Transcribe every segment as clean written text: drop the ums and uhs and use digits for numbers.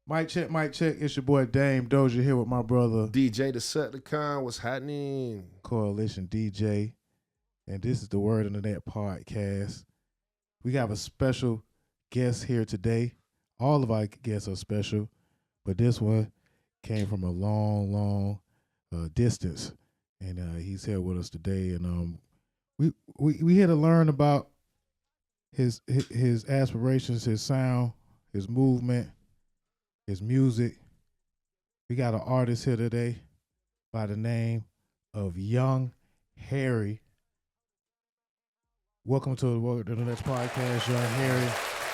Mic check, mic check. It's your boy Dame Dozha here with my brother DJ Deceptacon, what's happening? Coalition DJ, and this is the Word on the Net podcast. We have a special guest here today. All of our guests are special, but this one came from a long distance, and he's here with us today. And we here to learn about his aspirations, his sound, his movement, his music. We got an artist here today by the name of Young Harry. Welcome to the next podcast, Young Harry.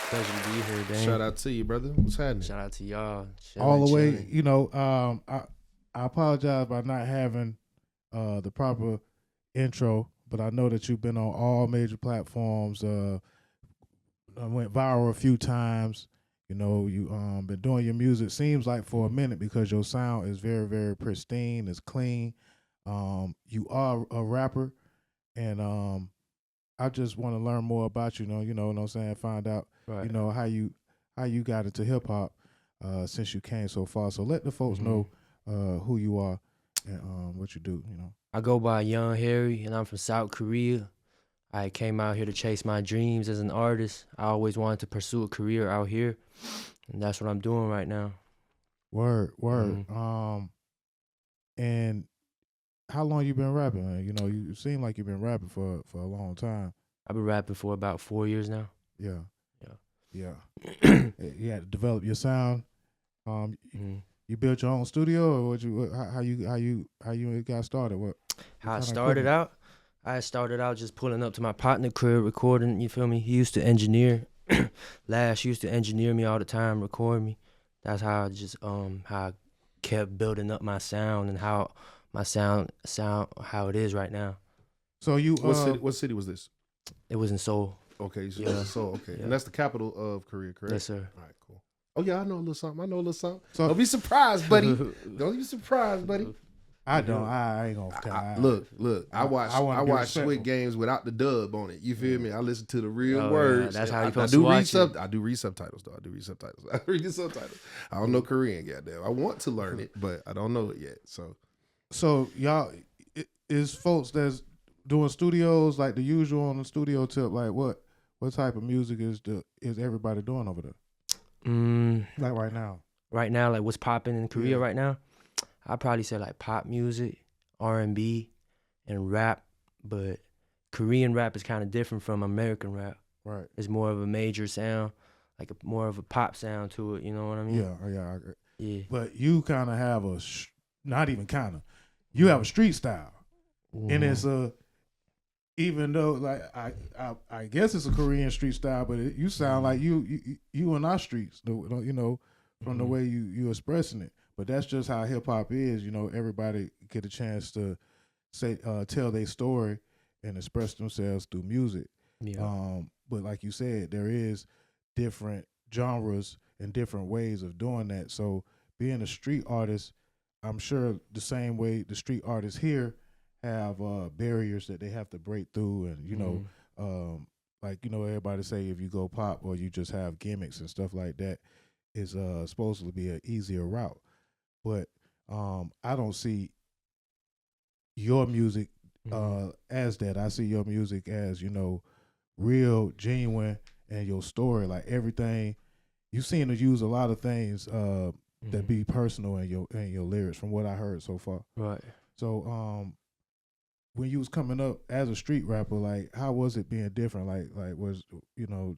Pleasure to be here, Dane. Shout out to you, brother. What's happening? Shout out to y'all. All the way, you know, I apologize by not having the proper intro, but I know that you've been on all major platforms. I went viral a few times. You know, you been doing your music, seems like for a minute, because your sound is very, very pristine, it's clean. You are a rapper, and I just want to learn more about you know what I'm saying, find out, right. you know, how you got into hip hop since you came so far. So let the folks know who you are and what you do, you know. I go by Young Harry, and I'm from South Korea. I came out here to chase my dreams as an artist. I always wanted to pursue a career out here, and that's what I'm doing right now. Word. And how long you been rapping? You know, you seem like you've been rapping for a long time. I've been rapping for about 4 years now. Yeah. Yeah. You had to develop your sound. You built your own studio, or how you got started? How I started out? I started out just pulling up to my partner crib, recording, you feel me? He used to engineer. Lash used to engineer me all the time, record me. That's how I just how I kept building up my sound and how my sound how it is right now. So you What city was this? It was in Seoul. Okay, so Yeah. okay. Yeah. And that's the capital of Korea, correct? Yes, sir. All right, cool. Oh yeah, I know a little something. So Don't be surprised, buddy. Don't be surprised, buddy. I don't. I ain't gonna tell. Look. I watch respectful. Squid Games without the dub on it. You feel me? I listen to the real Oh, yeah. words. That's how you I supposed do to read watch it. I do read subtitles though. I read the subtitles. I don't know Korean, goddamn. I want to learn it, but I don't know it yet. So y'all is folks that's doing studios like the usual on the studio tip. Like what type of music is everybody doing over there? Like right now. Right now, like what's popping in Korea right now? I'd probably say like pop music, R&B, and rap. But Korean rap is kind of different from American rap. Right. It's more of a major sound, like more of a pop sound to it. You know what I mean? Yeah. I agree. Yeah. But you kind of have not even kind of. You have a street style, and it's even though like I guess it's a Korean street style, but you sound like you in our streets, you know, from the way you expressing it. But that's just how hip hop is, you know. Everybody get a chance to say tell their story and express themselves through music. Yeah. But like you said, there is different genres and different ways of doing that. So being a street artist, I'm sure the same way the street artists here have barriers that they have to break through, and you know, like you know, everybody say if you go pop or you just have gimmicks and stuff like that, is supposed to be an easier route. But I don't see your music as that. I see your music as, you know, real, genuine, and your story, like everything. You seem to use a lot of things that be personal in your lyrics, from what I heard so far. Right. So when you was coming up as a street rapper, like how was it being different? Like was, you know,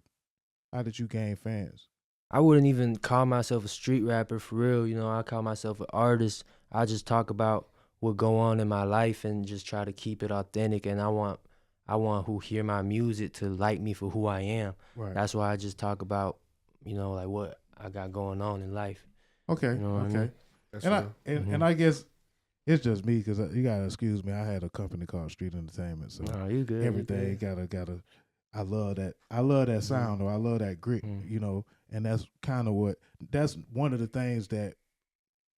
how did you gain fans? I wouldn't even call myself a street rapper for real. You know, I call myself an artist. I just talk about what go on in my life and just try to keep it authentic. And I want who hear my music to like me for who I am. Right. That's why I just talk about, you know, like what I got going on in life. Okay. You know what okay. I mean? And I guess it's just me, because you gotta excuse me. I had a company called Street Entertainment, so you good. everything you good. gotta. I love that. I love that sound, or I love that grit. You know, and that's kind of that's one of the things that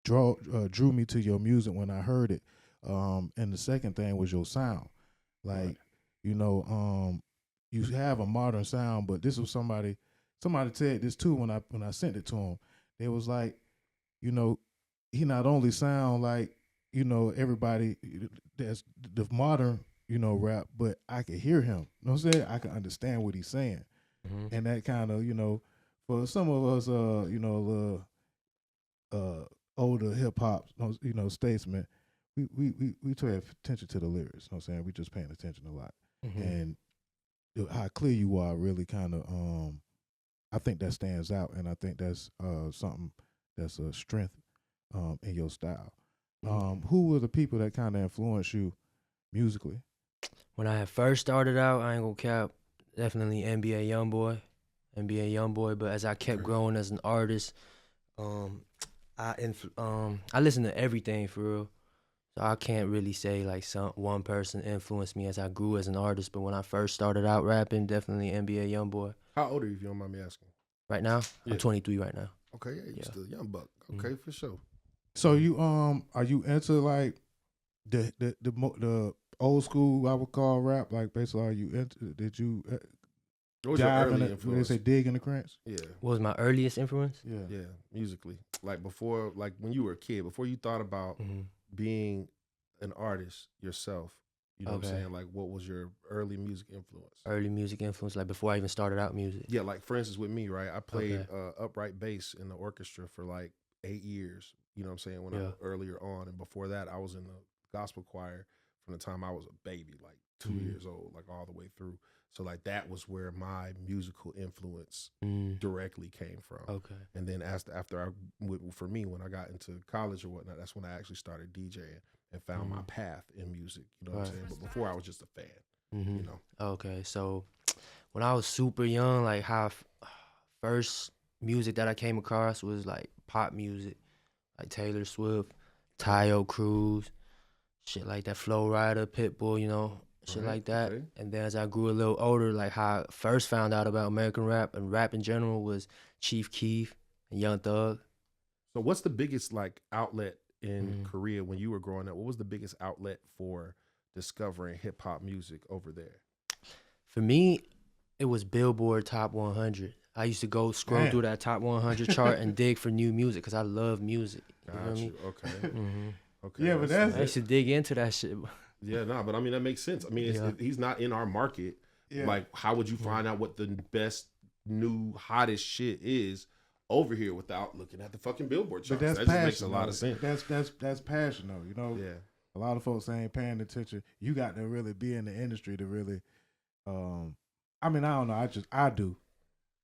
drew me to your music when I heard it. And the second thing was your sound. Like, you know, you have a modern sound, but this was somebody said this too when I sent it to them. It was like you know, he not only sound like, everybody that's the modern, rap, but I could hear him. You know what I'm saying? I can understand what he's saying. Mhm. And that kind of, for some of us, older hip hop, statesmen, we pay attention to the lyrics. You know what I'm saying? We just paying attention a lot. Mhm. And how clear you are really kind of, I think that stands out. And I think that's something that's a strength in your style. Who were the people that kind of influenced you musically? When I had first started out, I ain't gonna cap, definitely NBA YoungBoy. But as I kept growing as an artist, I listened to everything for real. So I can't really say like one person influenced me as I grew as an artist. But when I first started out rapping, definitely NBA YoungBoy. How old are you, if you don't mind me asking? Right now, Yeah. I'm 23 right now. Okay, yeah, you're still a young buck. Okay, for sure. So you are you into like the old school I would call rap? Like basically, are you into? Did you What was your dive in early it? They influence? say dig in the crates. Yeah, What was my earliest influence? yeah, musically. Like before, like when you were a kid, before you thought about being an artist yourself, you know what I'm Okay. saying? Like what was your early music influence? Early music influence, like before I even started out music. Yeah, like for instance with me, right? I played Okay. upright bass in the orchestra for like 8 years. You know what I'm saying? When I Yeah. was earlier on, and before that, I was in the gospel choir from the time I was a baby, like 2 years old, like all the way through. So like that was where my musical influence directly came from. Okay. And then for me, when I got into college or whatnot, that's when I actually started DJing and found my path in music. You know what I'm saying? But before I was just a fan. You know. Okay, so when I was super young, like first music that I came across was like pop music, like Taylor Swift, Tayo Cruz, shit like that, Flow Rider, Pitbull, shit Right, like that. okay. And then as I grew a little older, like how I first found out about American rap and rap in general was Chief Keef and Young Thug. So what's the biggest like outlet in Korea when you were growing up? What was the biggest outlet for discovering hip hop music over there? For me, it was Billboard Top 100. I used to go scroll through that Top 100 chart and dig for new music because I love music. You know what I mean? Okay. Okay. Yeah, but that's I used to dig into that shit. Yeah, no, but I mean that makes sense. I mean, if he's not in our market. Yeah. Like, how would you find out what the best new hottest shit is over here without looking at the fucking Billboard But charts? that's That passion. just makes a lot of sense. That's passion though. You know. Yeah. A lot of folks ain't paying attention. You got to really be in the industry to really. I mean, I don't know. I do,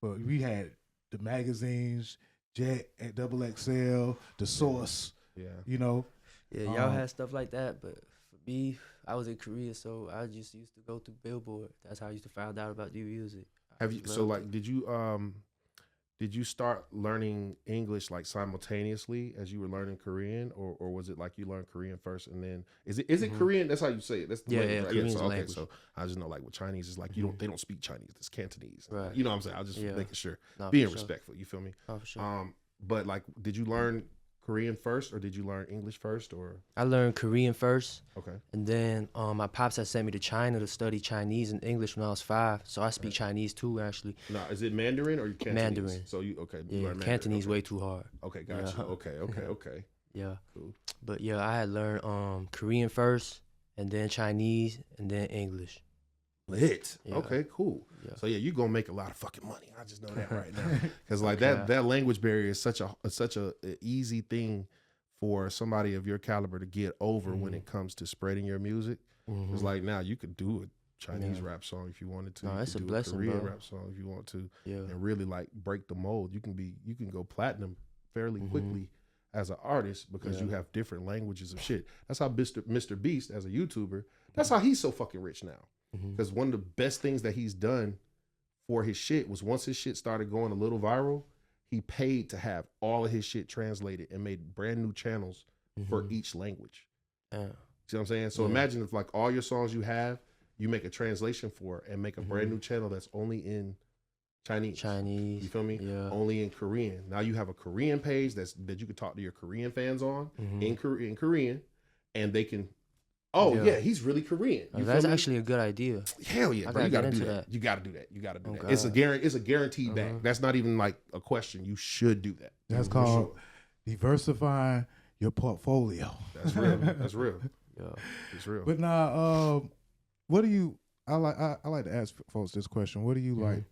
but we had the magazines, Jet at XXL, The Source. Yeah. You know. Yeah, y'all had stuff like that, but for me, I was in Korea, so I just used to go through Billboard. That's how I used to find out about new music. Have you? So like, did you start learning English like simultaneously as you were learning Korean, or was it like you learned Korean first and then is it Korean? That's how you say it. That's the language, right? Korean's So, the okay, language. so I just know like with Chinese, it's like they don't speak Chinese. It's Cantonese. Right. You know what I'm saying? I was just making sure, No, being for sure. respectful. You feel me? Oh, for sure. But like, did you learn Korean first, or did you learn English first, or? I learned Korean first, Okay. and then my pops had sent me to China to study Chinese and English when I was 5, so I speak Chinese too, actually. Now, is it Mandarin or you Cantonese? Mandarin. So you you Yeah, learn Mandarin. Cantonese Okay. way too hard. Okay, got you. Yeah. Okay. Yeah. Cool. But yeah, I had learned Korean first, and then Chinese, and then English. Lit. Yeah. Okay, cool. Yeah. So yeah, you're gonna make a lot of fucking money. I just know that right now, because like that language barrier is such a easy thing for somebody of your caliber to get over when it comes to spreading your music. It's like now you could do a Chinese rap song if you wanted to. No, You it's could a do blessing, Korean bro. rap song if you want to, Yeah. and really like break the mold. You can go platinum fairly quickly as an artist because you have different languages of shit. That's how Mr. Beast as a YouTuber. That's how he's so fucking rich now. Because one of the best things that he's done for his shit was once his shit started going a little viral, he paid to have all of his shit translated and made brand new channels for each language. See what I'm saying? So imagine if like all your songs you have, you make a translation for and make a brand new channel that's only in Chinese. You feel me? Yeah. Only in Korean. Now you have a Korean page that you can talk to your Korean fans on in Korean, and they can. Oh yeah, he's really Korean. You That's feel me? actually a good idea. Hell yeah, I bro. You gotta gotta get do into that. that. You gotta do that. You gotta do Oh, that. It's God. a guaranteed bag. That's not even like a question. You should do that. That's For called sure. diversifying your portfolio. That's real. That's real. Yeah. It's real. But now, what do you? I like to ask folks this question. What do you like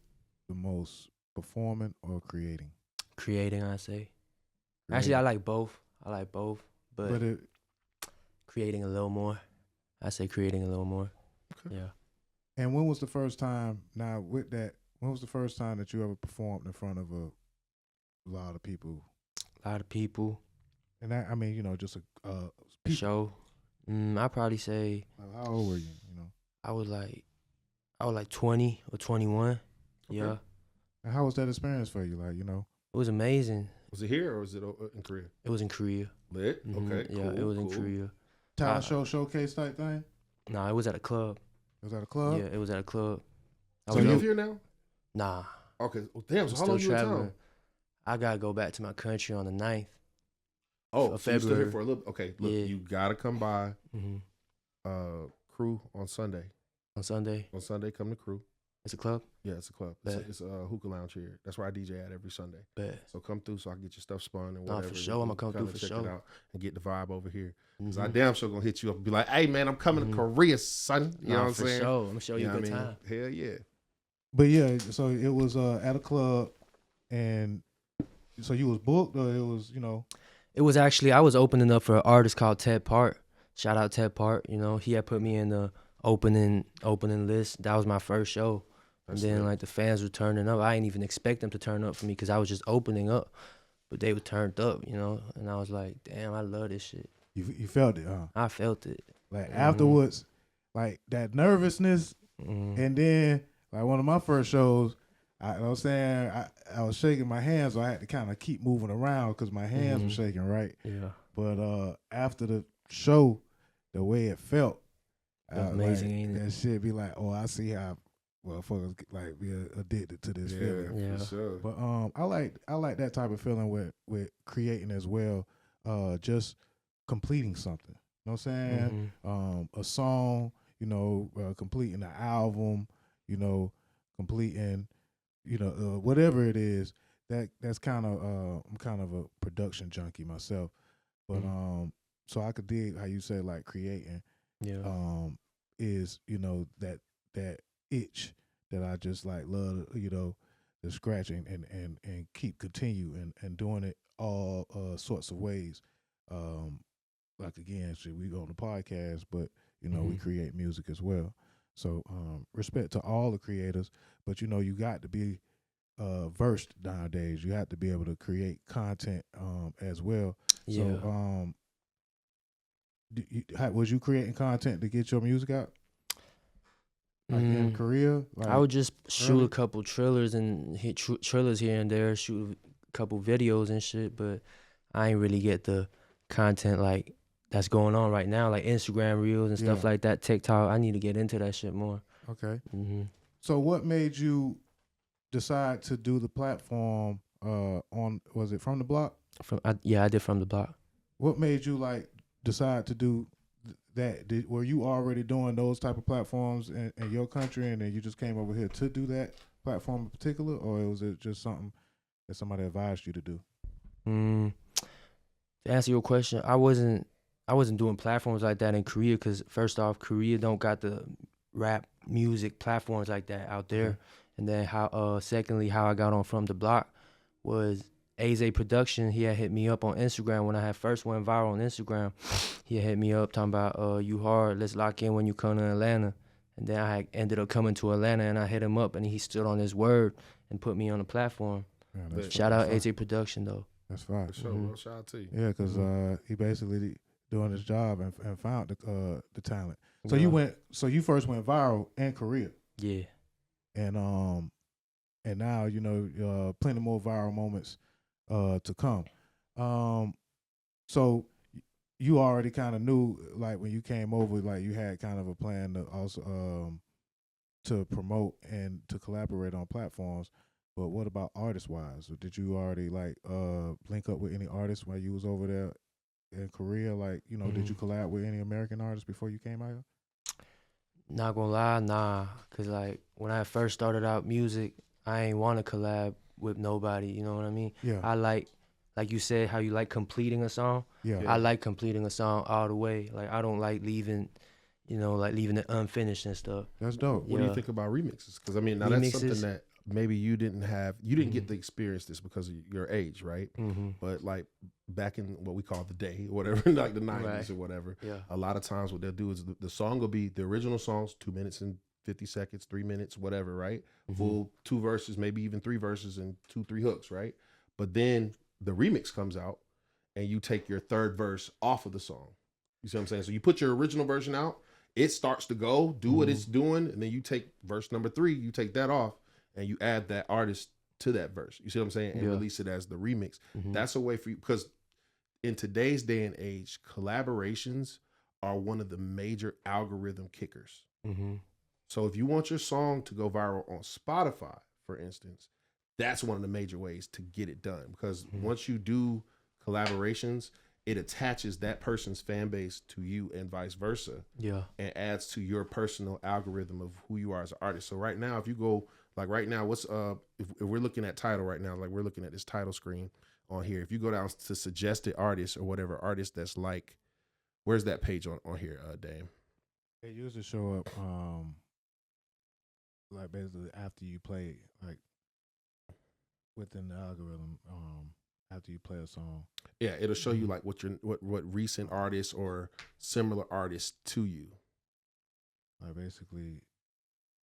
the most, performing or creating? Creating, I say. Actually, I like both. But it, creating a little more. I say creating a little more. Okay. Yeah. and when was the first time? Now with that, when was the first time that you ever performed in front of a lot of people? A lot of people. And that, I mean, just a people. Show. I probably say How old were you? I was like 20 or 21. Okay. Yeah. And how was that experience for you? Like, It was amazing. Was it here or was it in Korea? It was in Korea. Lit. Okay. Yeah, Cool, it was in cool. Korea. talent show showcase type thing? Nah, it was at a club. It was at a club? Yeah, it was at a club. So you live here now? Nah. Okay. Well, damn. So I'm how long you in town? I gotta go back to my country on the 9th. Oh, of so you still here February. for a little? Okay. Look, Yeah. you gotta come by. Crew on Sunday. On Sunday. On Sunday, come to Crew. It's a club. Yeah, it's a club. It's a hookah lounge here. That's where I DJ at every Sunday. Bet. So come through so I can get your stuff spun and Nah, whatever. for sure. I'ma come through kinda for check sure. it out and get the vibe over here. Because Mhm. I damn sure gonna hit you up and be like, hey man, I'm coming to Korea, son. You know Nah, what I'm for saying? sure. I'm gonna show you a know good what I mean? time. Hell yeah. But yeah, so it was at a club, and so you was booked, or it was, It was actually I was opening up for an artist called Ted Part. Shout out Ted Part. He had put me in the opening list. That was my first show. That's and then lit. like the fans were turning up. I didn't even expect them to turn up for me because I was just opening up, but they were turned up, And I was like, damn, I love this shit. you felt it, huh? I felt it. Like afterwards, like that nervousness, and then like one of my first shows, I was saying I was shaking my hands, so I had to kind of keep moving around because my hands were shaking, right? Yeah. But after the show, the way it felt, Amazing, like, ain't it? that shit be like, oh, I see how motherfuckers like be addicted to this feeling. Yeah. For sure. But I like that type of feeling with creating as well. Just completing something. You know what I'm saying? A song. Completing an album. Completing. Whatever it is. That's kind of I'm kind of a production junkie myself. But so I could dig how you say like creating. Yeah. Is that itch that I just like love, the scratching and keep continue and doing it all sorts of ways. Like again, shit, we go on the podcast, but we create music as well. So respect to all the creators, but you got to be versed nowadays. You have to be able to create content as well. Yeah. So was you creating content to get your music out? Like in Korea? I would just shoot early? a couple trailers and hit trailers here and there, shoot a couple videos and shit, but I ain't really get the content like that's going on right now, like Instagram reels and stuff like that, TikTok. I need to get into that shit more. Okay. So what made you decide to do the platform was it From the Block? I did From the Block. What made you like decide to do that? Were you already doing those type of platforms in your country, and then you just came over here to do that platform in particular, or was it just something that somebody advised you to do? To answer your question, I wasn't doing platforms like that in Korea because first off, Korea don't got the rap music platforms like that out there. And then secondly, how I got on From the Block was AZ Production. He had hit me up on Instagram when I had first went viral on Instagram. He had hit me up talking about you hard, let's lock in when you come to Atlanta. And then I ended up coming to Atlanta and I hit him up and he stood on his word and put me on the platform. Yeah, Shout out AZ Production though. That's fine. For sure, bro. Shout out to you. Yeah, because he basically doing his job and found the talent. So Yeah. you first went viral in Korea, Yeah. and now plenty more viral moments to come. So you already kind of knew, like when you came over, like you had kind of a plan to also to promote and to collaborate on platforms. But what about artist wise? Did you already like link up with any artists while you was over there in Korea? Like, did you collab with any American artists before you came out here? Not gonna lie, nah. Cause like when I first started out music, I ain't want to collab with nobody. You know what I mean? Yeah. I like like you said, how you like completing a song. Yeah. I like completing a song all the way. Like I don't like leaving, like leaving it unfinished and stuff. That's dope. What do you think about remixes? Because I mean, now that's something Remixes? that maybe you didn't get to experience this because of your age, right? Mm-hmm. But like back in what we call the day, or whatever, like the 90s Right. or whatever, Yeah. a lot of times what they'll do is the song will be the original song's 2 minutes and 50 seconds, 3 minutes, whatever, right? Full 2 verses, maybe even 3 verses and 2-3 hooks, right? But then the remix comes out and you take your third verse off of the song. You see what I'm saying? So you put your original version out, it starts to go, do what it's doing, and then you take verse number 3, you take that off, and you add that artist to that verse. You see what I'm saying? And release it as the remix. That's a way for you, because in today's day and age, collaborations are one of the major algorithm kickers. So if you want your song to go viral on Spotify, for instance, that's one of the major ways to get it done. Because once you do collaborations, it attaches that person's fan base to you and vice versa. Yeah. And adds to your personal algorithm of who you are as an artist. So right now, if you go, like right now, what's if we're looking at title right now, like we're looking at this title screen on here. If you go down to suggested artists or whatever artist that's like, where's that page on here, Dame? It usually show up like basically after you play, like within the algorithm, after you play a song. Yeah, it'll show you like what recent artists or similar artists to you. Like basically,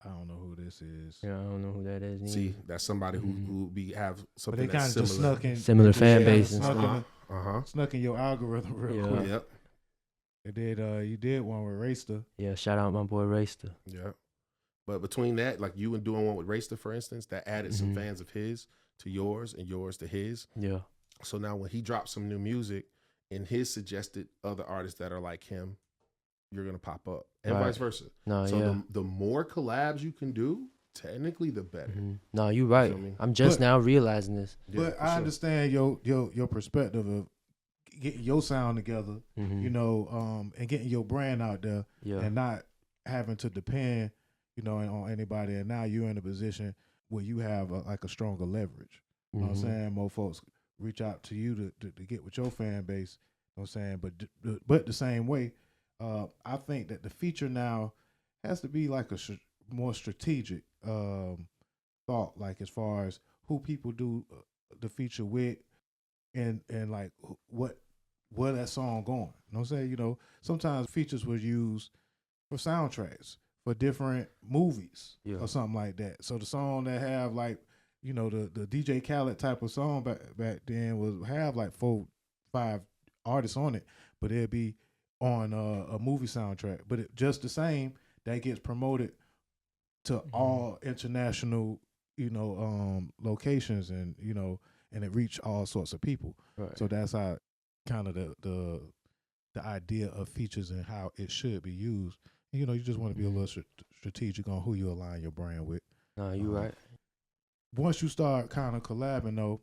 I don't know who this is. Yeah, I don't know who that is. Either. See, that's somebody who have But something they kind that's of just similar. snuck in. Similar fan Yeah, base and snuck stuff. snuck in your algorithm real Yeah. quick. Yep. It did. You did one with Raster. Yeah, shout out my boy Raster. Yeah. But between that, like you and doing one with Raster, for instance, that added some fans of his to yours and yours to his. Yeah. So now when he drops some new music and his suggested other artists that are like him, you're going to pop up and vice versa. No, So yeah. the more collabs you can do, technically the better. No, you're right. Feel me? I'm just But- now realizing this. Yeah, But for I sure. understand your perspective of getting your sound together, you know, and getting your brand out there, Yeah. and not having to depend, you know, on anybody. And now you're in a position where you have like a stronger leverage. You know what I'm saying? More folks reach out to you to get with your fan base. You know what I'm saying? But the same way, I think that the feature now has to be like a more strategic thought, like as far as who people do the feature with, and like where that song going. You know what I'm saying? You know, sometimes features were used for soundtracks for different movies or something like that. So the song that have like, you know, the DJ Khaled type of song back then would have like 4-5 artists on it, but it'd be on a movie soundtrack. But it just the same, that gets promoted to all international, you know, locations, and you know, and it reach all sorts of people. Right. So that's how kind of the idea of features and how it should be used. You know, you just want to be a little strategic on who you align your brand with. No, you're right. Once you start kind of collabing though,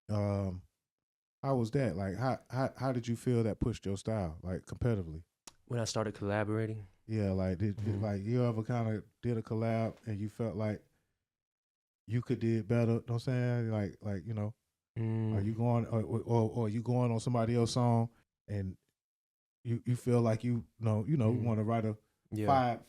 how was that? Like, how did you feel that pushed your style, like competitively? When I started collaborating, Yeah, like did like you ever kind of did a collab and you felt like you could did better? You know what I'm saying? Like you know, are you going or you going on somebody else's song and you feel like you want to write a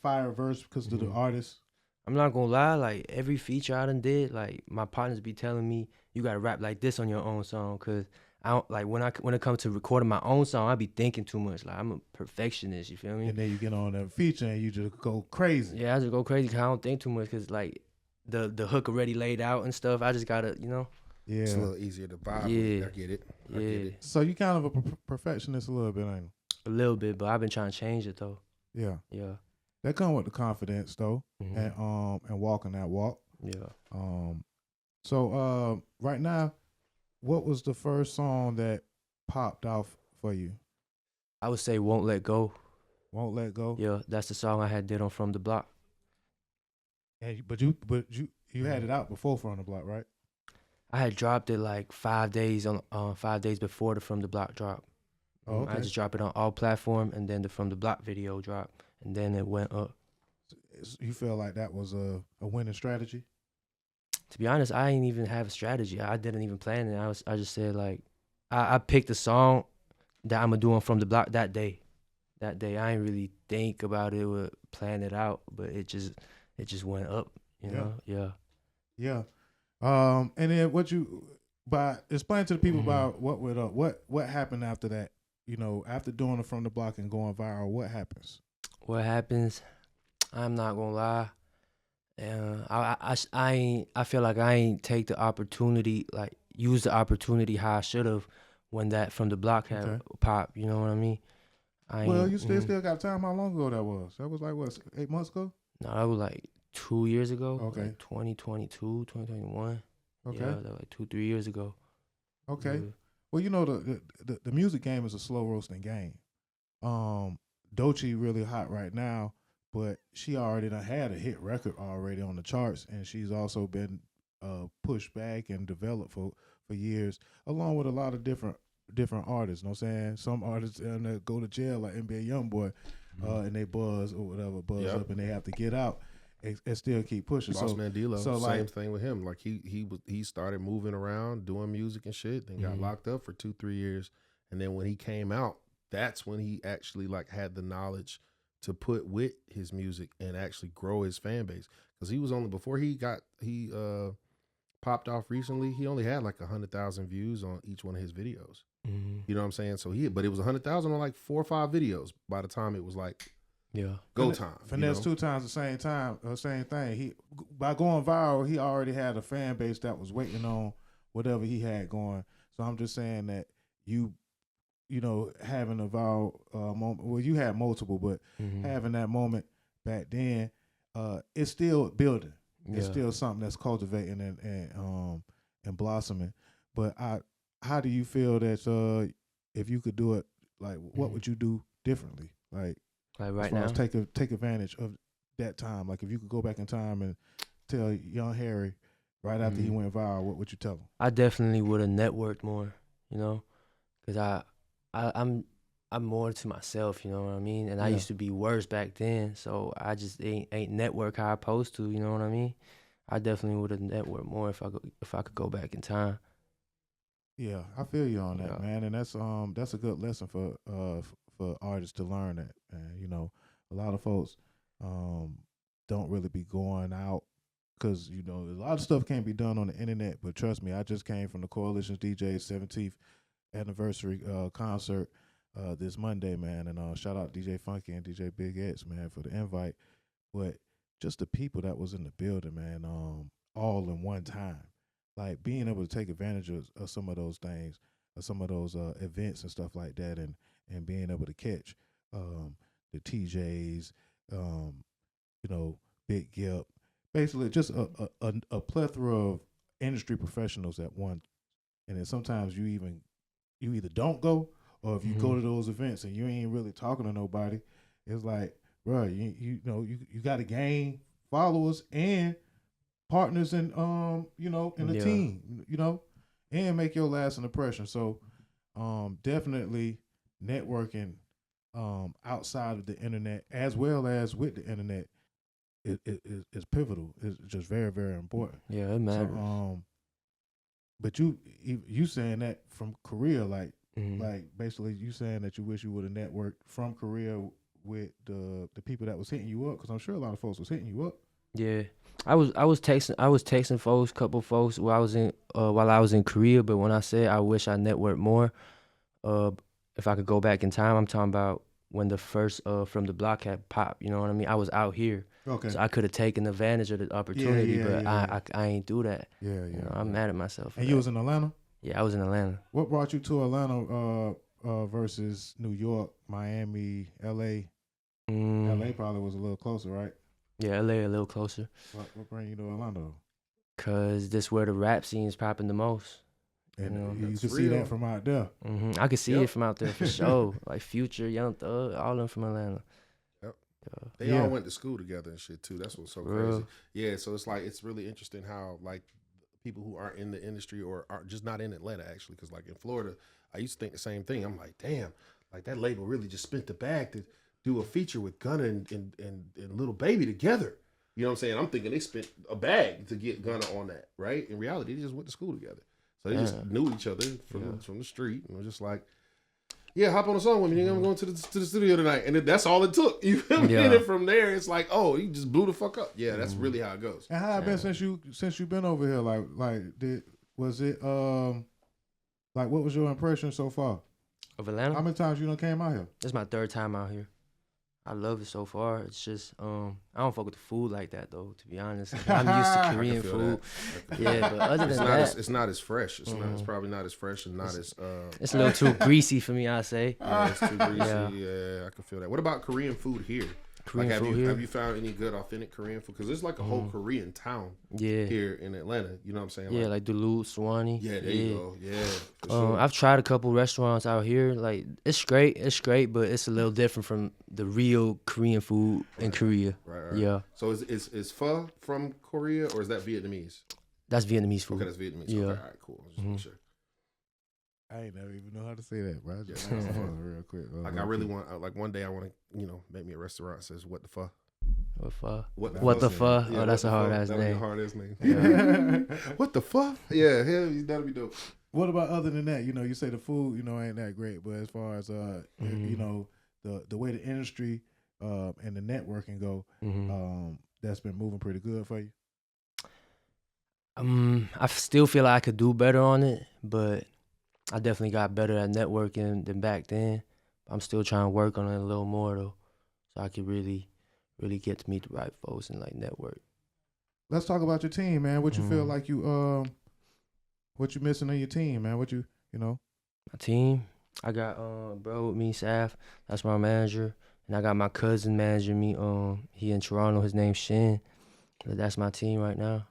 fire verse because of the artist? I'm not gonna lie, like every feature I done did, like my partners be telling me you gotta rap like this on your own song, cause I don't like when it comes to recording my own song, I be thinking too much. Like I'm a perfectionist, you feel me? And then you get on a feature and you just go crazy. Yeah, I just go crazy 'cause I don't think too much, cause like the hook already laid out and stuff. I just gotta, Yeah. It's a little easier to vibe Yeah. with. I get it. I get yeah, it. So you kind of a perfectionist a little bit, ain't a little bit, but I've been trying to change it though. you? Yeah. Yeah, That come with the confidence though, and walking that walk. yeah. So right now, what was the first song that popped off for you? I would say Won't Let Go. Won't Let Go. Yeah, that's the song I had did on From the Block. And but you had it out before From the Block, right? I had dropped it like 5 days on 5 days before the From the Block drop. Oh, okay. I just dropped it on all platform, and then the From the Block video dropped, and then it went up. You feel like that was a winning strategy? To be honest, I didn't even have a strategy. I didn't even plan it. I just said like, I picked a song that I'm gonna do on From the Block that day. That day, I didn't really think about it or plan it out, but it just went up. You Yeah. know, yeah. Yeah. And then explain to the people about what happened after that. You know, after doing it from the block and going viral, what happens? What happens? I'm not gonna lie. I feel like I ain't take the opportunity, like use the opportunity how I should have when that From the Block had Okay. popped. You know what I mean? Well, you still got time. How long ago that was? That was like what, 8 months ago? No, that was like 2 years ago. Okay. Like 2022, 2021. Okay. Yeah, that was like 2-3 years ago. Okay. Yeah. Well, you know the music game is a slow roasting game. Dochi really hot right now, but she already done had a hit record already on the charts, and she's also been pushed back and developed for years, along with a lot of different artists. You know what I'm saying? Some artists go to jail like NBA YoungBoy, and they buzz or whatever, up, and they have to get out and still keep pushing. Boss So Man D-Lo, so, same like- thing with him. Like he started moving around, doing music and shit, then got locked up for 2-3 years, and then when he came out, that's when he actually like had the knowledge to put with his music and actually grow his fan base. Because he was only before he popped off recently, he only had like 100,000 views on each one of his videos. You know what I'm saying? So but it was 100,000 on like 4 or 5 videos by the time it was like go time. Finesse 2 times the same thing. He by going viral, he already had a fan base that was waiting on whatever he had going. So I'm just saying that you know, having a viral moment. Well, you had multiple, but having that moment back then, it's still building. It's still something that's cultivating and blossoming. But how do you feel that if you could do it, like what would you do differently? Like right as far now, as take advantage of that time. Like if you could go back in time and tell young Harry right after he went viral, what would you tell him? I definitely would have networked more. You know, because I'm more to myself. You know what I mean? And I Yeah. used to be worse back then, so I just ain't network how I supposed to. You know what I mean? I definitely would have networked more if I could go back in time. Yeah, I feel you on that, Yeah. man, and that's a good lesson for artists to learn that. And you know, a lot of folks don't really be going out because you know a lot of stuff can't be done on the internet. But trust me, I just came from the Coalition's DJ's 17th anniversary concert this Monday, man, and shout out DJ Funky and DJ Big X, man, for the invite. But just the people that was in the building, man, all in one time. Like being able to take advantage of some of those things, some of those events and stuff like that, and being able to catch the TJs, you know, Big Gip, basically just a plethora of industry professionals at one. And then sometimes you either don't go, or if you go to those events and you ain't really talking to nobody, it's like, bro, you know you got to gain followers and partners in in the team, you know, and make your lasting impression. So definitely networking outside of the internet as well as with the internet is pivotal. It's just very, very important. Yeah, it matters. So, but you saying that from Korea, like basically you saying that you wish you would have networked from Korea with the people that was hitting you up, because I'm sure a lot of folks was hitting you up. Yeah, I was texting folks, couple folks while I was in Korea. But when I said I wish I networked more, if I could go back in time, I'm talking about when the first From the Block had popped. You know what I mean? I was out here, Okay. so I could have taken advantage of the opportunity, but I ain't do that. Yeah, yeah. You know, I'm mad at myself. And you was in Atlanta? Yeah, I was in Atlanta. What brought you to Atlanta versus New York, Miami, LA? LA probably was a little closer, right? Yeah, LA a little closer. What brought you to Atlanta? Cause this where the rap scene is popping the most. And you That's can see real. that from out there. I could see it from out there for sure. Like Future, Young Thug, all of them from Atlanta. Yep. Yeah. They all went to school together and shit too. That's what's so Real. crazy. Yeah, so it's like it's really interesting how like people who aren't in the industry or are just not in Atlanta actually, because like in Florida, I used to think the same thing. I'm like, damn, like that label really just spent the bag to do a feature with Gunna and Little Baby together. You know what I'm saying? I'm thinking they spent a bag to get Gunna on that, right? In reality, they just went to school together. So they just knew each other from the street and was just like, yeah, hop on a song with me. I'm going to the studio tonight. And that's all it took. You feel me? And then from there, it's like, oh, he just blew the fuck up. Yeah, that's really how it goes. And how it been since you've been over here? Was it like what was your impression so far? Of Atlanta? How many times you done came out here? This is my 3rd time out here. I love it so far. It's just I don't fuck with the food like that though. To be honest, I'm used to Korean food. Yeah, but other than that, it's not as fresh. It's not. It's probably not as fresh and not as. It's a little too greasy for me. I say. Yeah, it's too greasy. Yeah, I can feel that. What about Korean food here? Have you found any good authentic Korean food? Because there's like a whole Korean town here in Atlanta. You know what I'm saying? Yeah, like Duluth, Suwannee. Yeah, there you go. Yeah. For sure. I've tried a couple restaurants out here. Like it's great, but it's a little different from the real Korean food in Korea. Right. Yeah. So is pho from Korea or is that Vietnamese? That's Vietnamese food. Okay, that's Vietnamese. Yeah. Okay, all right, cool. Just make sure. I ain't never even know how to say that, bro. I just real quick. Like I really want, like one day I want to, make me a restaurant that says what the fuck. What pho? What the pho? Yeah, oh, that's a hard ass name. Hard ass name. Yeah. What the fuck? Yeah, hell, that'll be dope. What about other than that? You say the food, ain't that great, but as far as the way the industry and the networking go, that's been moving pretty good for you. I still feel like I could do better on it, but I definitely got better at networking than back then. I'm still trying to work on it a little more though, so I could really get to meet the right folks and like network. Let's talk about your team, man. What you feel like what you missing on your team, man? My team, I got bro with me, Saf. That's my manager, and I got my cousin managing me. He in Toronto. His name's Shin. But that's my team right now.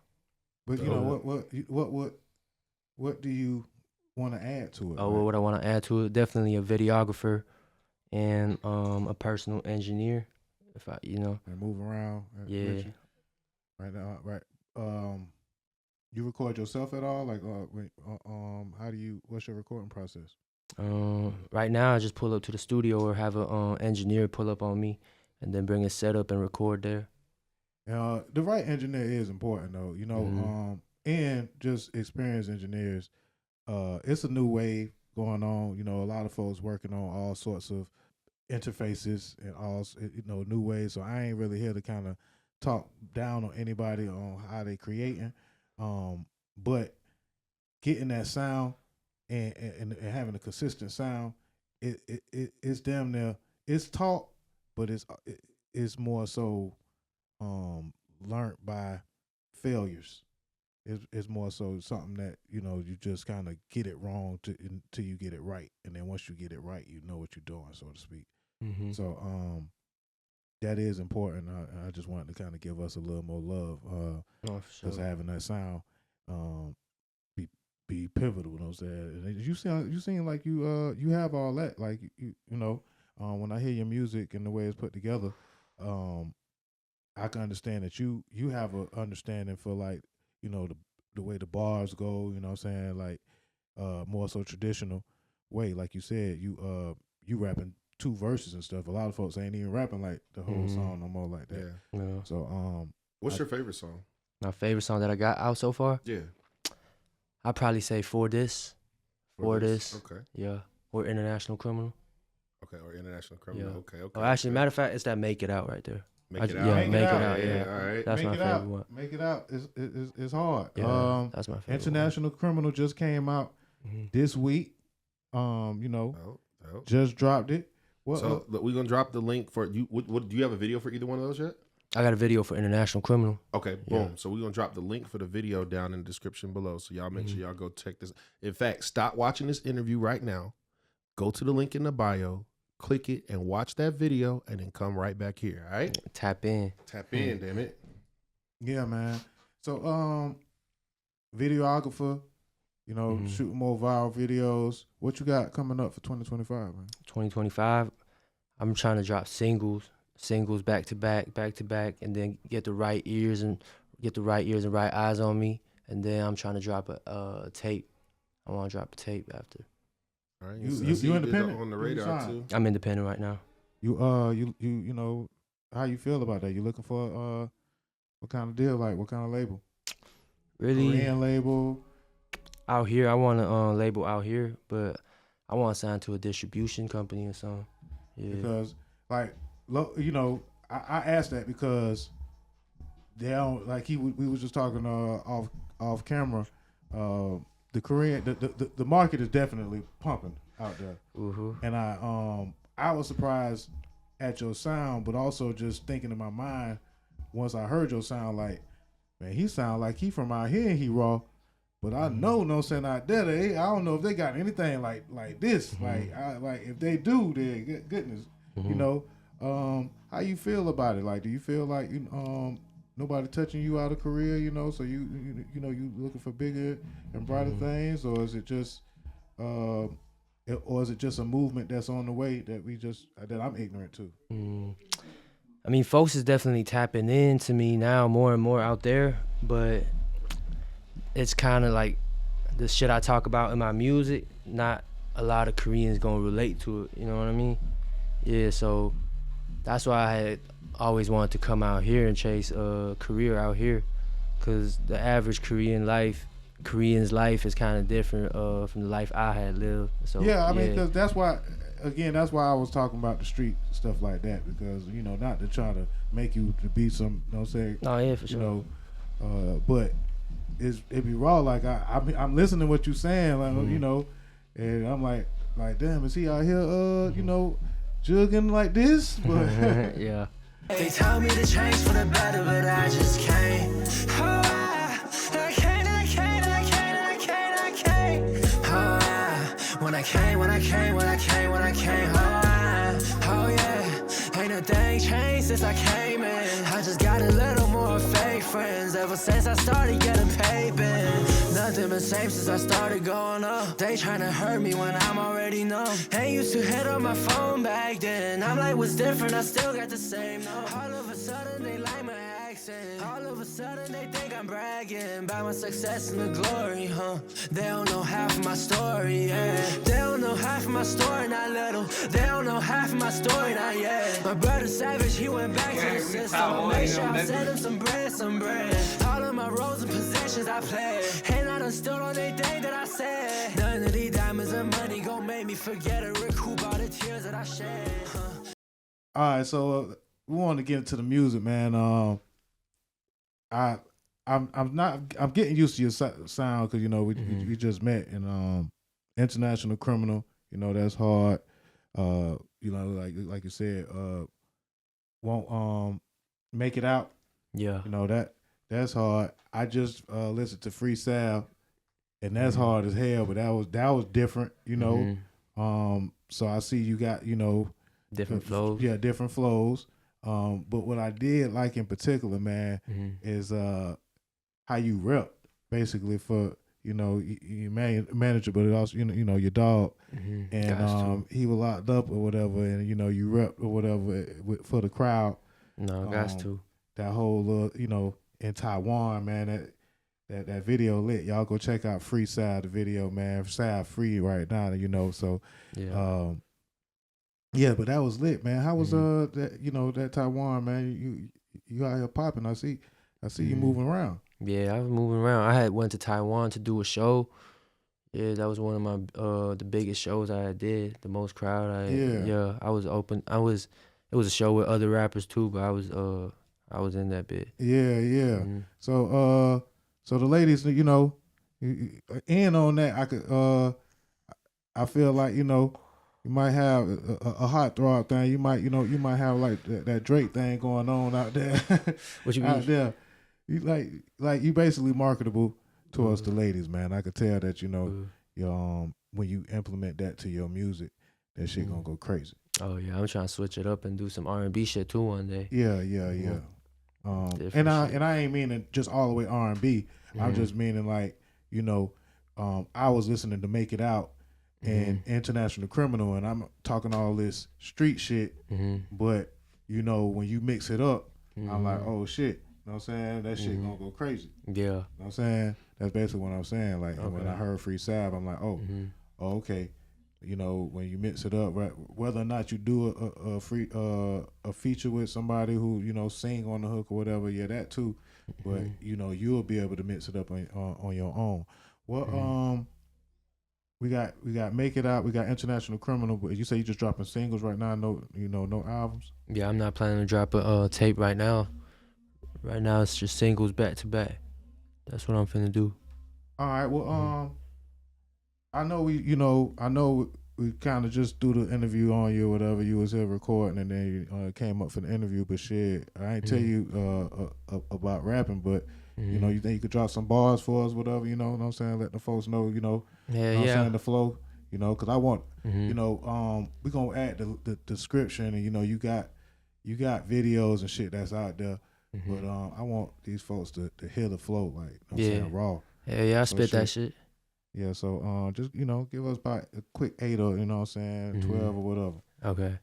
But what do you want to add to it? Oh, well, what I want to add to it, definitely a videographer and a personal engineer. If I, and move around. Yeah. Right now, right. You record yourself at all? Like, what's your recording process? Right now I just pull up to the studio or have a engineer pull up on me, and then bring a setup and record there. The right engineer is important though, and just experienced engineers. It's a new wave going on. A lot of folks working on all sorts of interfaces and all new ways. So I ain't really here to kind of talk down on anybody on how they creating, but getting that sound and having a consistent sound, it's damn near it's taught, but it's more so learned by failures. It's more so something that you just kind of get it wrong until you get it right, and then once you get it right, you know what you're doing, so to speak. So that is important. I just wanted to kind of give us a little more love, because having that sound be pivotal. You know what I'm saying? And you seem like you have all that. Like when I hear your music and the way it's put together, I can understand that you have an understanding for like the way the bars go. You know what I'm saying? Like more so traditional way. Like you said, you rapping 2 verses and stuff. A lot of folks ain't even rapping like the whole song no more like that. Yeah. So what's your favorite song? My favorite song that I got out so far? Yeah. I'd probably say For This. For This. Okay. Yeah. Or International Criminal. Okay, or International Criminal. Yeah. Okay. Oh, actually, matter of fact, it's that Make It Out right there. Make It Out. Yeah, Make It Out. Yeah. All right. That's my favorite one. Make It Out is hard. Yeah, that's my favorite International Criminal just came out this week. Dope. Just dropped it. So we're gonna drop the link for you. What do you have a video for either one of those yet? I got a video for International Criminal. Okay, boom. Yeah. So we're gonna drop the link for the video down in the description below. So y'all make sure y'all go check this. In fact, stop watching this interview right now. Go to the link in the bio, click it, and watch that video, and then come right back here. All right? Tap in, damn it. Yeah, man. So videographer, shooting more viral videos. What you got coming up for 2025, man? 2025, I'm trying to drop singles back to back, and then get the right ears and right eyes on me, and then I'm trying to drop a tape. I want to drop a tape after. All right, you independent on the radar too? I'm independent right now. You how you feel about that? You looking for What kind of deal? Like what kind of label? Really, Korean label. out here, I want to label out here, but I want to sign to a distribution company or something. Yeah. Because like you know, I asked that because they don't like we was just talking off camera. The Korean the market is definitely pumping out there, and I was surprised at your sound, but also just thinking in my mind once I heard your sound, like, man, he sound like he from out here and he raw. But I know, no saying out there, I don't know if they got anything like this. Like if they do, then goodness, you know. How you feel about it? Like, do you feel like nobody touching you out of Korea? You know, so you know you looking for bigger and brighter things, or is it just a movement that's on the way that I'm ignorant to? I mean, folks is definitely tapping into me now more and more out there, but it's kind of like the shit I talk about in my music, not a lot of Koreans gonna relate to it, you know what I mean? Yeah, so that's why I had always wanted to come out here and chase a career out here, because the average Korean's life is kind of different from the life I had lived. So yeah, I mean, because that's why I was talking about the street stuff like that, because you know, not to try to make you to be some, you know what I'm saying? Oh yeah, for sure. You know, but it be raw. Like I'm listening to what you saying, like you know, and I'm like damn, is he out here, you know, jugging like this? But yeah. They tell me to change for the better, but I just can't. I can't. When I came. Oh yeah. Ain't a thing changed since I came in. I just got a little more fake friends ever since I started getting paid, man. Nothing been same since I started going up. They tryna hurt me when I'm already numb. Ain't used to hit on my phone back then. I'm like, what's different? I still got the same no. All of a sudden they like my accent. All of a sudden they think I'm bragging about my success and the glory, huh? They don't know half of my story, yeah. They don't know half of my story, not little. They don't know half of my story, not yet. My brother Savage, he went back to the system. I made sure I sent him some bread. All of my roles and positions I played. And I done stood on everything that I said. None of these diamonds and money gon' make me forget or recoup all the tears that I shed. All right, so we want to get into the music, man. I'm getting used to your sound, because you know we just met, and International Criminal, you know, that's hard. You know, like you said, won't make it out. Yeah. You know, that's hard. I just listened to Freestyle, and that's hard as hell, but that was different, you know. So I see you got, you know, different flows. Yeah, different flows. But what I did like in particular, man, is how you rep, basically, for, you know, your manager, but also, you know, your dog. And he was locked up or whatever, and you know, you rep or whatever for the crowd. No, got to. That whole you know, in Taiwan, man, that video lit. Y'all go check out Freestyle, the video, man. Freestyle free right now, you know. So yeah, but that was lit, man. How was that, you know, that Taiwan, man? You out here popping. I see you moving around. Yeah, I was moving around. I had went to Taiwan to do a show. Yeah, that was one of my the biggest shows I did. The most crowd I was open. It was a show with other rappers too, but I was in that bit. Yeah. So the ladies, you know, in on that, I feel like, you know, you might have a hot throb thing. You might have like that Drake thing going on out there. What you mean? Out there, you like you basically marketable towards the ladies, man. I could tell that, you know, when you implement that to your music, that shit gonna go crazy. Oh yeah, I'm trying to switch it up and do some R&B shit too one day. Yeah. And I ain't meaning just all the way R&B. I'm just meaning, like, you know, I was listening to Make It Out and International Criminal, and I'm talking all this street shit, but you know, when you mix it up, I'm like, oh shit, you know what I'm saying? That shit gonna go crazy. Yeah. You know what I'm saying? That's basically what I'm saying. Like, when I heard Free Sab, I'm like, oh, okay. You know, when you mix it up, right? Whether or not you do a feature with somebody who, you know, sing on the hook or whatever, yeah, that too. but you know you'll be able to mix it up on your own. Well, we got Make It Out, we got International Criminal, but you say you just dropping singles right now, no albums. Yeah, I'm not planning to drop a tape right now. Right now it's just singles back to back. That's what I'm finna do. All right, well, I know we kind of just do the interview on you or whatever. You was here recording and then you came up for the interview, but shit, I ain't tell you about rapping, but you know, you think you could drop some bars for us, whatever, you know what I'm saying? Let the folks know, you know, Yeah, know what I'm yeah. saying, the flow, you know, because I want, you know, we're going to add the description and, you know, you got videos and shit that's out there, but I want these folks to hear the flow, like, you know what I'm saying, raw. Yeah, I spit that shit. Yeah, so just, you know, give us about a quick 8 or, you know what I'm saying, 12 or whatever. Okay.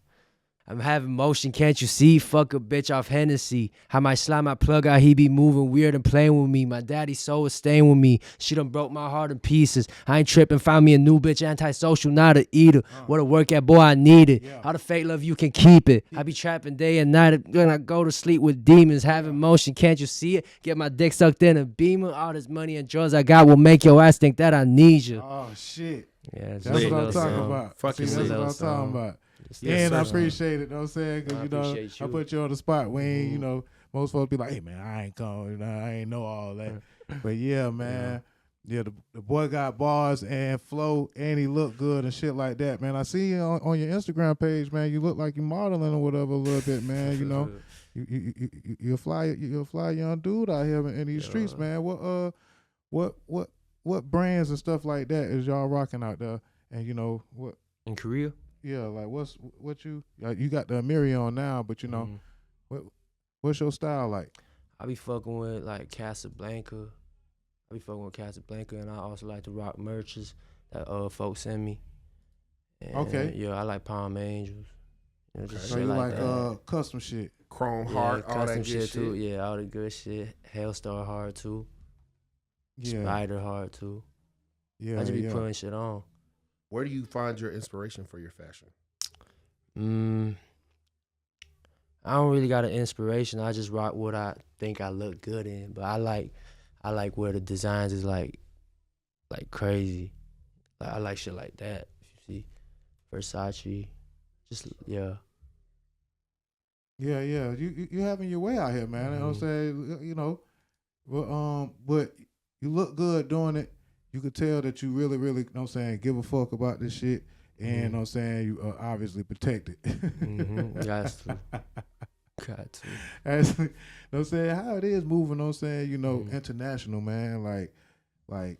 I'm having motion, can't you see? Fuck a bitch off Hennessy. I might slide my plug out, he be moving weird and playing with me. My daddy's soul is staying with me. She done broke my heart in pieces. I ain't tripping, found me a new bitch, antisocial, not a eater. What a work at, boy, I need it. All the fake love, you can keep it. I be trapping day and night when I go to sleep with demons. Having motion, can't you see it? Get my dick sucked in a beamer. All this money and drugs I got will make your ass think that I need you. Oh, shit. Yeah, That's what I'm talking about. Fucking See, that's what I'm talking about. And I appreciate it, you know what I'm saying? Because, you know, I put you on the spot. We ain't, you know, most folks be like, hey, man, I ain't coming, you know, I ain't know all that. But, yeah, man, yeah, the boy got bars and flow, and he look good and shit like that, man. I see you on your Instagram page, man. You look like you modeling or whatever a little bit, man, you know. You're a fly young dude out here in these streets, man. What brands and stuff like that is y'all rocking out there? And, you know, what? In Korea? Yeah, like what you got the Amiri on now, but you know, what's your style like? I be fucking with like Casablanca. And I also like to rock merches that folks send me. And, okay. Yeah, I like Palm Angels. You know, just So shit you like that. Custom shit. Chrome Heart, all that good shit. Too. Yeah, all the good shit. Hellstar Hard too. Yeah. Spider Hard too. Yeah, I just be putting shit on. Where do you find your inspiration for your fashion? I don't really got an inspiration. I just rock what I think I look good in. But I like where the designs is like crazy. Like, I like shit like that. You see, Versace, just yeah. Yeah. You having your way out here, man. You know what I'm saying? You know, but you look good doing it. You could tell that you really, you know what I'm saying, give a fuck about this shit. And, you know what I'm saying, you are obviously protected. Got to. As, you know what I'm saying, how it is moving, you know what I'm saying, you know, international, man. Like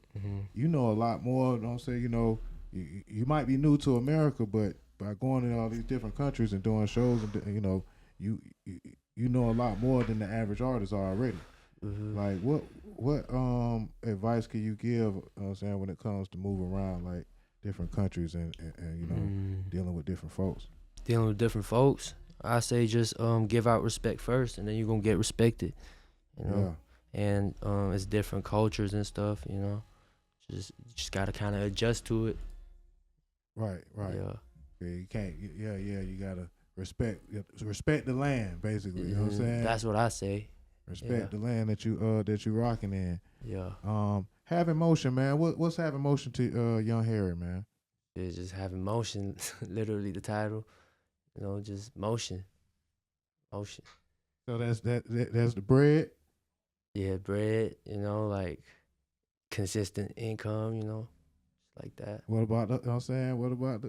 you know a lot more, you know what I'm saying, you know, you might be new to America, but by going in all these different countries and doing shows, and you know, you know a lot more than the average artist already. Like what advice can you give, you know what I'm saying, when it comes to moving around like different countries and you know, dealing with different folks? Dealing with different folks, I say just give out respect first, and then you're gonna get respected. You know, and it's different cultures and stuff. You know, just gotta kind of adjust to it. Right. Yeah, you can't. Yeah, you gotta respect the land, basically. You know what I'm saying? That's what I say. Respect the land that you rocking in. Yeah. Having motion, man. What's having motion to Young Harry, man? It's just having motion, literally the title. You know, just motion. So that's the bread. Yeah, bread. You know, like consistent income. You know, like that. What about you know what I'm saying? What about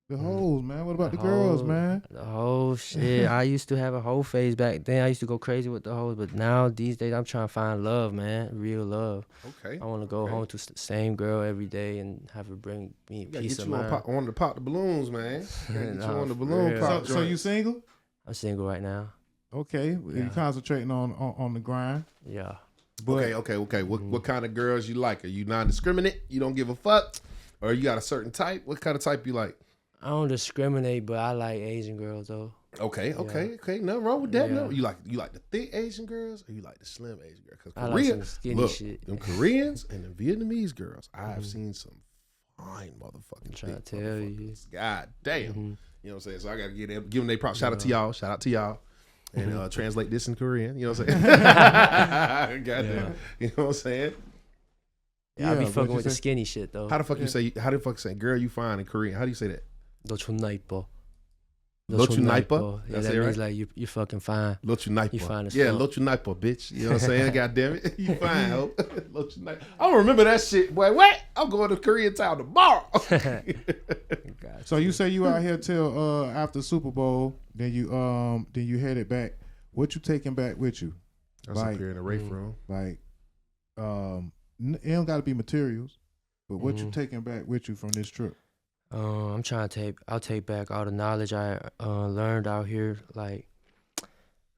the hoes, man? What about the girls, man? The whole shit. I used to have a whole phase back then. I used to go crazy with the hoes, but now these days I'm trying to find love, man, real love. Okay. I want to go home to the same girl every day and have her bring me peace of mind. I want to pop the balloons, man. Get you on the balloon pop. So you single? I'm single right now. Okay, you concentrating on the grind. Yeah. But, okay. What kind of girls you like? Are you non-discriminate? You don't give a fuck, or you got a certain type? What kind of type you like? I don't discriminate, but I like Asian girls though. Okay. Nothing wrong with that. No, you like the thick Asian girls, or you like the slim Asian girls? Because I like some skinny shit. Them Koreans and the Vietnamese girls, I have seen some fine motherfucking. I'm trying to tell you. God damn. You know what I'm saying? So I gotta give them their props. Shout out to y'all. and translate this in Korean. You know what I'm saying? Goddamn. You know what I'm saying? Yeah, I be what'd fucking you with the say? skinny shit though. How the fuck you say? How the fuck say? Girl, you fine in Korean? How do you say that? 너 존나 이뻐. Lochunaipa? Yeah, That's that it, means right? like you fucking fine. Lochunaipa. You fine as yeah, fuck. Lochunaipa, bitch. You know what I'm saying? God damn it. You fine, ho. Lochunaipa. I don't remember that shit, boy. What? I'm going to Koreatown tomorrow. So you say you out here till after Super Bowl, then you headed back. What you taking back with you? I was up here in the Rafe room. Like, it don't got to be materials, but what you taking back with you from this trip? I'll take back all the knowledge I learned out here, like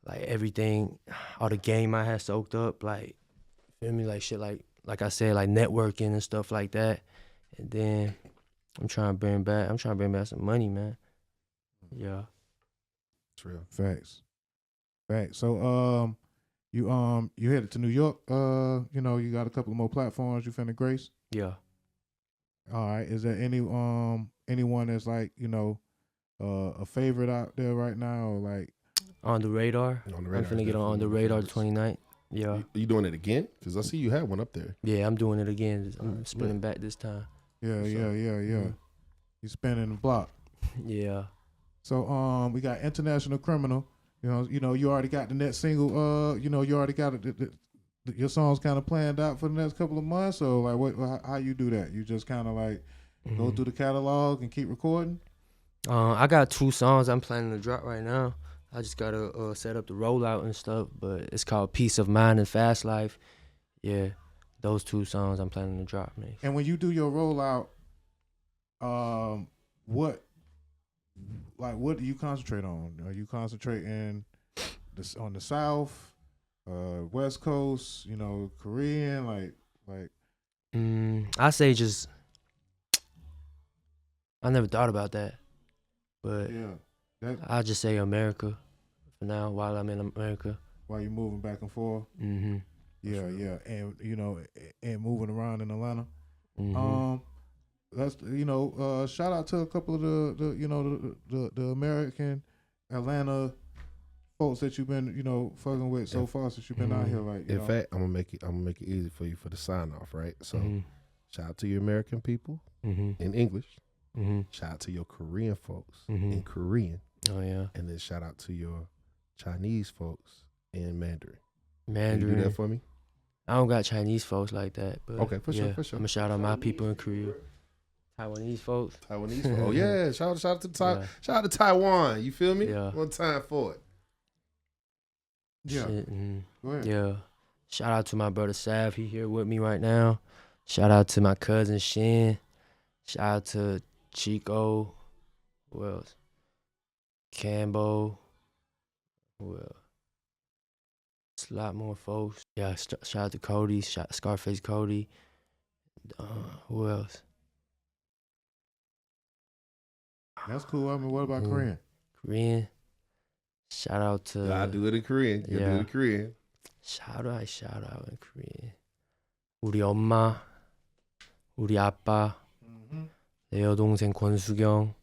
everything, all the game I had soaked up, like, feel me, like shit, like I said, like networking and stuff like that. And then I'm trying to bring back some money, man. Yeah. It's real. Facts. So you headed to New York. You know, you got a couple of more platforms you finna grace. Yeah. All right. Is there anyone that's like, you know, a favorite out there right now, or like On the radar. On the radar, I'm finna get on the radar the 29th. Yeah. You doing it again? Because I see you had one up there. Yeah, I'm doing it again. I'm spinning back this time. yeah. You spinning the block. Yeah. So we got International Criminal. You know, you already got the next single. You know, you already got your song's kind of planned out for the next couple of months. So like, how you do that? You just kind of like go through the catalog and keep recording. I got 2 songs I'm planning to drop right now. I just gotta set up the rollout and stuff, but it's called Peace of Mind and Fast Life. Yeah, those 2 songs I'm planning to drop, man. And when you do your rollout, what do you concentrate on? Are you concentrating on the South, West Coast, you know, Korean, like? I say just, I never thought about that, but Yeah, I just say America for now while I'm in America. while you're moving back and forth. Mm-hmm. Yeah, and you know, and moving around in Atlanta. Mm-hmm. That's, you know, shout out to a couple of the American Atlanta folks that you've been, you know, fucking with so far since you've been out here. Like, In fact, I'm gonna make it easy for you for the sign off, right? So shout out to your American people in English. Shout out to your Korean folks in Korean. Oh yeah. And then shout out to your Chinese folks in Mandarin. Mandarin. Can you do that for me? I don't got Chinese folks like that, but Okay, for sure. I'm gonna shout out my people in Korea. Taiwanese folks. Taiwanese folks. Oh yeah, shout out to Yeah. shout out to Taiwan. You feel me? Yeah. One time for it. yeah, Shit, go ahead. yeah. Shout out to my brother Sav. He here with me right now. Shout out to my cousin Shin. Shout out to Chico. Who else? Cambo. Who else? It's a lot more folks. Yeah, shout out to Cody. Scarface Cody. Who else? That's cool. I mean, what about Korean? Korean. Shout out to. I do it in Korean. You do it in Korean. shout out in Korean. 우리 엄마, 우리 아빠, 내 여동생 권수경,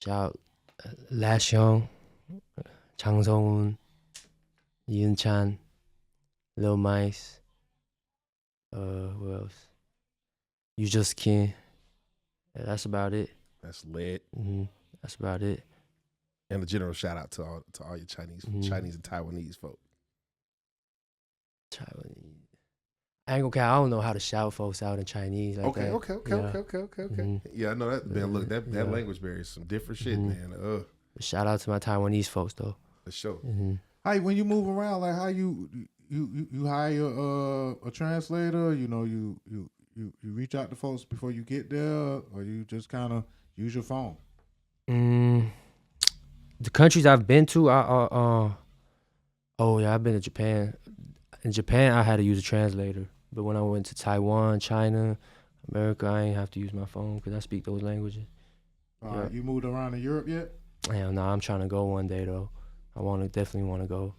shout 라시 형, 장성훈, 이은찬, Lil Mice, who else? You Just Kin. Yeah, that's about it. That's lit. That's about it. And a general shout out to all your Chinese and Taiwanese folks. Taiwanese. I ain't gonna care. I don't know how to shout folks out in Chinese. Like Okay. that. Yeah, I know that. Man, look, that language barrier is some different shit, man. Shout out to my Taiwanese folks though. For sure. How when you move around, like how you hire a translator? You know, you reach out to folks before you get there, or you just kind of use your phone. The countries I've been to, I've been to Japan. In Japan, I had to use a translator. But when I went to Taiwan, China, America, I ain't have to use my phone because I speak those languages. You moved around in Europe yet? Hell no, I'm trying to go one day though. Definitely want to go.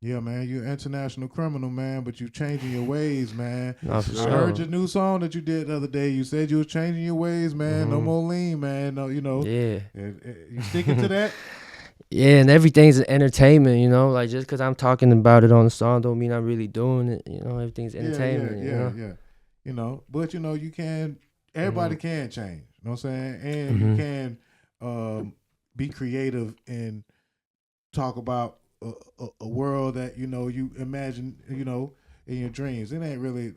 Yeah, man, you're an international criminal, man, but you changing your ways, man. No, for I sure. heard your new song that you did the other day. You said you was changing your ways, man. No more lean, man. No, you know. Yeah. You sticking to that? Yeah, and everything's entertainment, you know. Like just because I'm talking about it on the song, don't mean I'm really doing it. You know, everything's entertainment. You know. Yeah. You know, but you know, you can. Everybody can change. You know what I'm saying? And you can be creative and talk about a world that you know you imagine. You know, in your dreams. It ain't really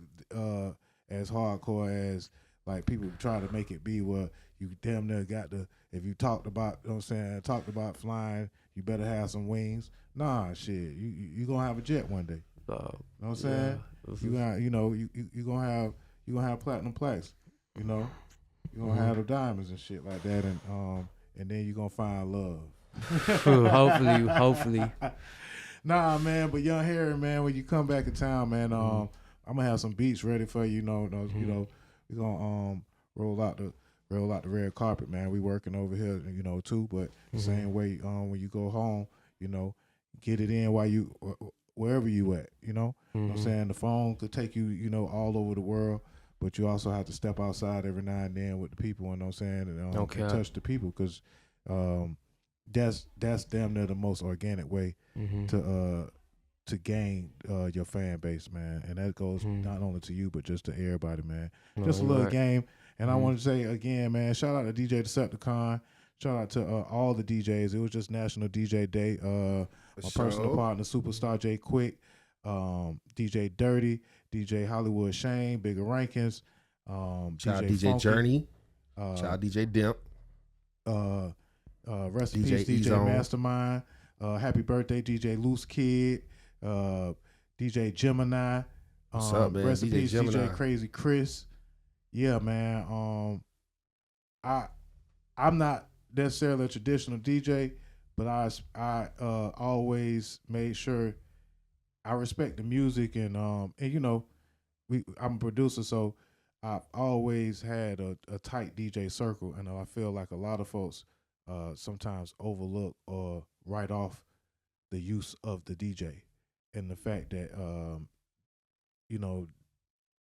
as hardcore as like people try to make it be. Where you damn near got to. If you talked about, you know what I'm saying, talked about flying, you better have some wings. Nah, shit, you gonna have a jet one day. You know what I'm saying? You gonna, you know, you gonna have platinum plaques. You know, you gonna have the diamonds and shit like that, and then you gonna find love. Hopefully. Nah, man, but Young Harry, man, when you come back in town, man, I'm gonna have some beats ready for you. You know, we gonna roll out the red carpet, man. We working over here, you know, too. But the same way, when you go home, you know, get it in while you wherever you at, you know. You know what I'm saying? The phone could take you, you know, all over the world, but you also have to step outside every now and then with the people. You know what I'm saying? And touch the people, because that's damn near the most organic way to gain your fan base, man. And that goes not only to you, but just to everybody, man. Just a little game. And I want to say again, man, shout out to DJ Deceptacon. Shout out to all the DJs. It was just National DJ Day. My personal partner, Superstar J Quick, DJ Dirty, DJ Hollywood Shane, Bigger Rankins, shout out DJ Funky, Journey, shout out DJ Dimp, rest in peace DJ Mastermind, happy birthday DJ Loose Kid, DJ Gemini, what's up, man? Rest in peace Gemini. DJ Crazy Chris. Yeah, man. I'm not necessarily a traditional DJ, but I always made sure I respect the music, and you know, I'm a producer, so I've always had a tight DJ circle, and I feel like a lot of folks sometimes overlook or write off the use of the DJ, and the fact that you know,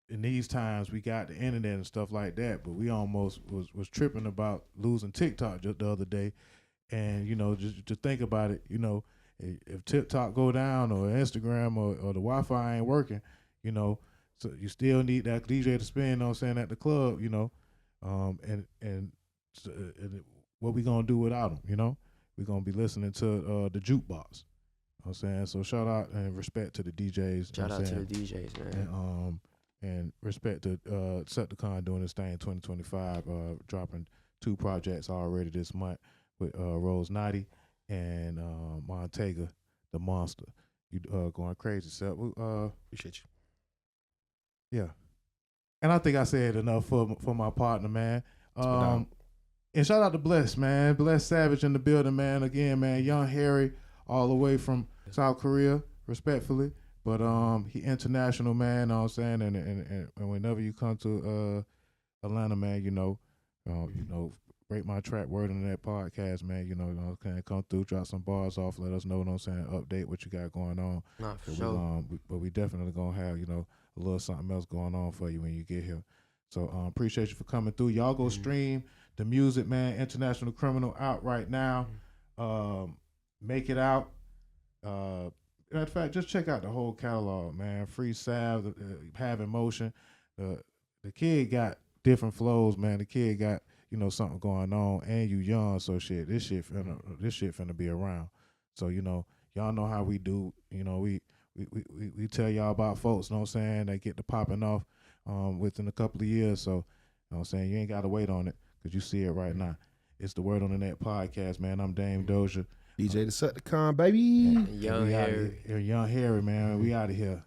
in these times we got the internet and stuff like that, but we almost was tripping about losing TikTok just the other day. And you know, just to think about it, you know, if TikTok go down or Instagram or the Wi-Fi ain't working, you know, so you still need that DJ to spin, you know what I'm saying, at the club, you know, and what we gonna do without them, you know? We're gonna be listening to the jukebox. You know what I'm saying? So shout out and respect to the DJs. Shout out to the DJs, man. And respect to Deceptacon doing this thing in 2025, dropping 2 projects already this month with Rose Naughty and Montega, the Monster. You going crazy, Seth. Appreciate you. Yeah. And I think I said enough for my partner, man. And shout out to Bless, man. Bless Savage in the building, man. Again, man, Young Harry, all the way from South Korea, respectfully. But he international, man, know what I'm saying? And whenever you come to Atlanta, man, you know, rate my track word on that podcast, man, you know, come through, drop some bars off, let us know, what I'm saying, update what you got going on. Not for sure. But we definitely gonna have, you know, a little something else going on for you when you get here. So appreciate you for coming through. Y'all go stream the music, man. International Criminal out right now. Make it out. Matter of fact, just check out the whole catalog, man. Free Salve, Have Emotion. The kid got different flows, man. The kid got, you know, something going on, and you young, so shit. This shit finna be around. So, you know, y'all know how we do. You know, we tell y'all about folks, you know what I'm saying, they get to popping off within a couple of years. So, you know what I'm saying, you ain't gotta wait on it, because you see it right now. It's the Word on the Net podcast, man. I'm Dame Dozha. DJ Deceptacon, baby. Young Harry. Young Harry, man. We out of here.